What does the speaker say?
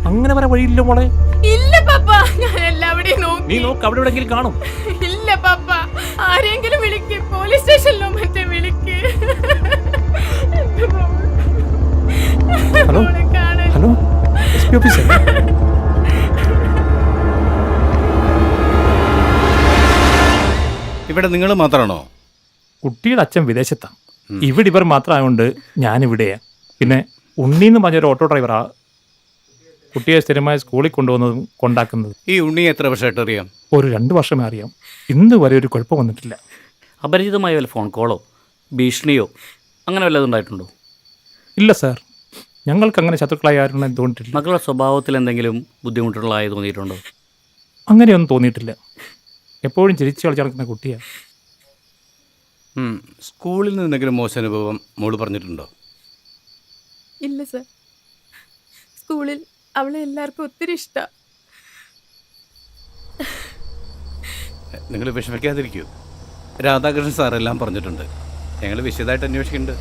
അങ്ങനെ വരെ വഴിയില്ല മോളെ. ഇല്ല പപ്പ, ഞാൻ എല്ലാവരെയും നോക്കി. നീ നോക്ക്, അവിടെ എവിടെയെങ്കിലും കാണും. ഇല്ല പപ്പ, ആരെങ്കിലും വിളിക്ക്, പോലീസ് സ്റ്റേഷനിലോ മറ്റേ വിളിക്ക്. Hello hello, S P officer. ഇവിടെ നിങ്ങൾ മാത്രമാണോ? കുട്ടിയുടെ അച്ഛൻ വിദേശത്താണ്, ഇവിടെ ഇവർ മാത്രമായതുകൊണ്ട് ഞാനിവിടെയാണ്. പിന്നെ ഉണ്ണിന്ന് പറഞ്ഞൊരു ഓട്ടോ ഡ്രൈവറാ കുട്ടിയെ സ്ഥിരമായി സ്കൂളിൽ കൊണ്ടുപോകുന്നതും കൊണ്ടാക്കുന്നത്. ഈ ഉണ്ണി എത്ര വർഷമായിട്ട് അറിയാം? ഒരു 2 വർഷമേ അറിയാം. ഇന്ന് വരെ ഒരു കുഴപ്പം വന്നിട്ടില്ല. അപരിചിതമായ വല്ല ഫോൺ കോളോ ഭീഷണിയോ അങ്ങനെ വല്ലതും ഉണ്ടായിട്ടുണ്ടോ? ഇല്ല സാർ, ഞങ്ങൾക്ക് അങ്ങനെ ശത്രുക്കളായി ആരും തോന്നിയിട്ടില്ല. മക്കളുടെ സ്വഭാവത്തിൽ എന്തെങ്കിലും ബുദ്ധിമുട്ടുള്ളതായി തോന്നിയിട്ടുണ്ടോ? അങ്ങനെയൊന്നും തോന്നിയിട്ടില്ല. എപ്പോഴും ചിരിച്ചു കളിച്ച് നടക്കുന്ന കുട്ടിയാണ്. സ്കൂളിൽ നിന്ന് എന്തെങ്കിലും മോശം അനുഭവം മോള് പറഞ്ഞിട്ടുണ്ടോ? ഇല്ല സർ, സ്കൂളിൽ അവളെ എല്ലാവർക്കും ഒത്തിരി ഇഷ്ടമാണ്. നിങ്ങൾ വിഷമിക്കാതിരിക്കൂ. രാധാകൃഷ്ണൻ സാറെല്ലാം പറഞ്ഞിട്ടുണ്ട്. ഞങ്ങൾ വിശദമായിട്ട് അന്വേഷിക്കുന്നുണ്ട്.